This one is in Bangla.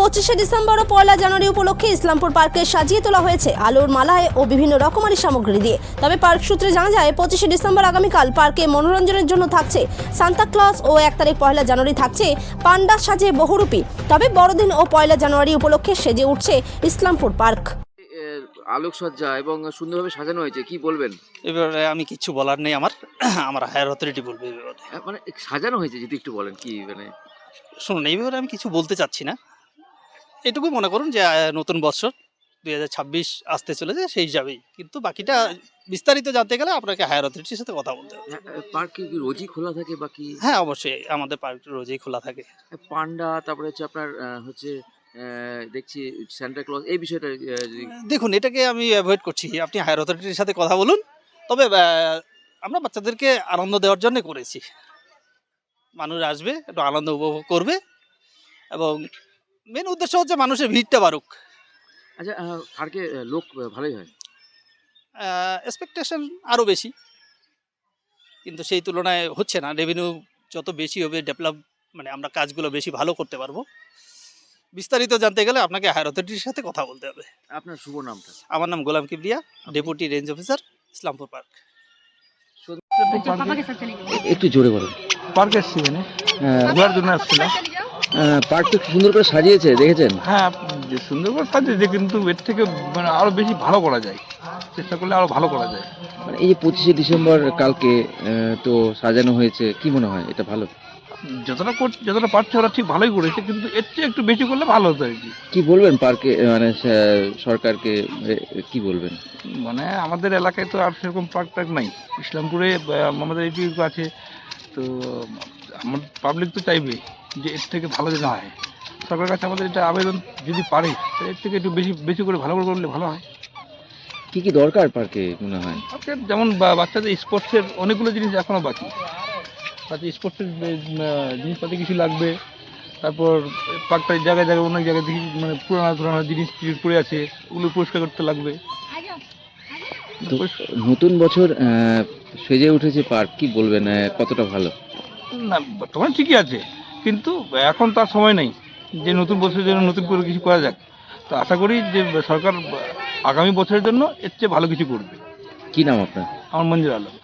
25শে ডিসেম্বর ও 1 জানুয়ারি উপলক্ষে ইসলামপুর পার্কে সাজিয়ে তোলা হয়েছে আলোর মালায় ও বিভিন্ন রকমারি সামগ্রী দিয়ে। তবে পার্ক সূত্রে জানা যায় 25শে ডিসেম্বর আগামীকাল পার্কে মনোরঞ্জনের জন্য থাকছে সান্তা ক্লজ ও 1 তারিখ 1 জানুয়ারি থাকছে পান্ডা সাজে বহুরূপী। তবে বড়দিন ও 1 জানুয়ারি উপলক্ষে সেজে উঠছে ইসলামপুর পার্ক। আলোকসজ্জা এবং সুন্দরভাবে সাজানো হয়েছে, কি বলবেন? এবারে আমি কিচ্ছু বলার নেই, আমার হায়ার অথরিটি বলবে এই ব্যাপারে। মানে সাজানো হয়েছে যদি একটু বলেন কি মানে। শুনুন, এই ব্যাপারে আমি কিছু বলতে চাচ্ছি না। এটুকুই মনে করুন যে নতুন বছর 2026 আসতে চলেছে, সেই হিসাবেই। কিন্তু বাকিটা বিস্তারিত জানতে গেলে আপনাকে হায়ার অথরিটির সাথে কথা বলতে হবে। পার্ক কি রোজই খোলা থাকে বা কি? হ্যাঁ, অবশ্যই আমাদের পার্ক রোজই খোলা থাকে। পান্ডা, তারপরে হচ্ছে আপনার হচ্ছে দেখছি সান্টা ক্লজ, এই বিষয়টা দেখুন, এটাকে আমি অ্যাভয়েড করছি। আপনি হায়ার অথরিটির সাথে কথা বলুন। তবে আমরা বাচ্চাদেরকে আনন্দ দেওয়ার জন্য করেছি। মানুষ আসবে, একটু আনন্দ উপভোগ করবে এবং মেন উদ্দেশ্য হচ্ছে মানুষের ভিড়টা বাড়ুক। আচ্ছা, পার্কে লোক ভালোই হয়? এক্সপেকটেশন আরও বেশি, কিন্তু সেই তুলনায় হচ্ছে না। রেভিনিউ যত বেশি হবে, ডেভেলপ মানে আমরা কাজগুলো বেশি ভালো করতে পারবো। বিস্তারিত জানতে গেলে আপনাকে হায়ার অথরিটির সাথে কথা বলতে হবে। আপনার শুভ নামটা? আমার নাম Golam Kibria, deputy range officer, Islampur park. একটু জোরে বলুন। পার্ক এসছি মানে ঘোরার জন্য আসছিলাম। পার্ক তো সুন্দর করে সাজিয়েছে, দেখেছেন? হ্যাঁ, যে সুন্দর করে সাজিয়েছে, কিন্তু এর থেকে মানে আরো বেশি ভালো করা যায়, চেষ্টা করলে আরো ভালো করা যায়। মানে এই যে 25শে ডিসেম্বর কালকে তো সাজানো হয়েছে, কি মনে হয় এটা ভালো? যতটা পারছে ওরা ঠিক ভালোই করেছে, কিন্তু এর চেয়ে একটু বেশি করলে ভালো হতো আর কি। কি বলবেন পার্কে মানে সরকারকে কি বলবেন? মানে আমাদের এলাকায় তো আর সেরকম পার্ক টার্ক নাই। ইসলামপুরে আমাদের এইটুকু আছে, তো আমার পাবলিক তো চাইবে যে এর থেকে ভালো যেন হয়। সরকারের কাছে আমাদের এটা আবেদন, যদি পারে তাহলে এর থেকে একটু বেশি বেশি করে ভালো করে করলে ভালো হয়। কি কি দরকার পার্কে মনে হয়? পার্কে যেমন বাচ্চাদের স্পোর্টসের অনেকগুলো জিনিস এখনো বাকি। বাচ্চা স্পোর্টসের জিনিসপাতি কিছু লাগবে। তারপর পার্কটার জায়গায় জায়গায় অনেক জায়গায় দেখি মানে পুরানো জিনিস কিছু পড়ে আছে, ওগুলো পরিষ্কার করতে লাগবে। তো নতুন বছর সেজে উঠেছে পার্ক, কি বলবেন কতটা ভালো? না, বর্তমানে ঠিকই আছে, কিন্তু এখন তার সময় নেই যে নতুন বছরের জন্য নতুন করে কিছু করা যাক। তো আশা করি যে সরকার আগামী বছরের জন্য এর চেয়ে ভালো কিছু করবে। কি নাম আপনার? আমার মঞ্জুর আলম।